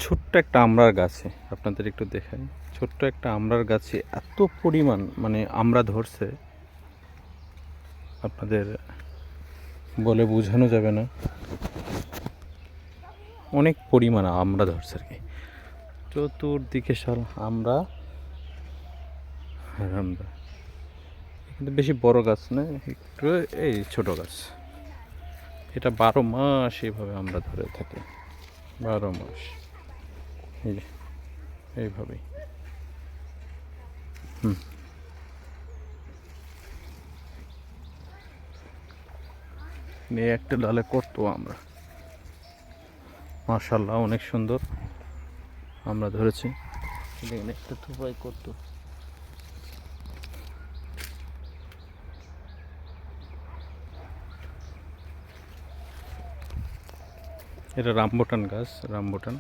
ছোট্ট একটা আমড়ার গাছে আপনাদের একটু দেখাই। ছোট্ট একটা আমড়ার গাছে এত পরিমাণ মানে আমড়া ধরছে, আপনাদের বলে বোঝানো যাবে না। অনেক পরিমাণ আমড়া ধরছে আর কি, চতুর্দিকে শাল আমড়া আর আমড়া। কিন্তু বেশি বড় গাছ না, একটু এই ছোট গাছ। এটা 12 মাস এইভাবে আমরা ধরে থাকি, 12 মাস এই এইভাবেই। নিয়ে একটা ডালে করতো আমরা, মাশাল্লাহ অনেক সুন্দর আমরা ধরেছি। এখানে একটা থোপাই করতো। এটা রামবুটান গাছ, রামবুটান।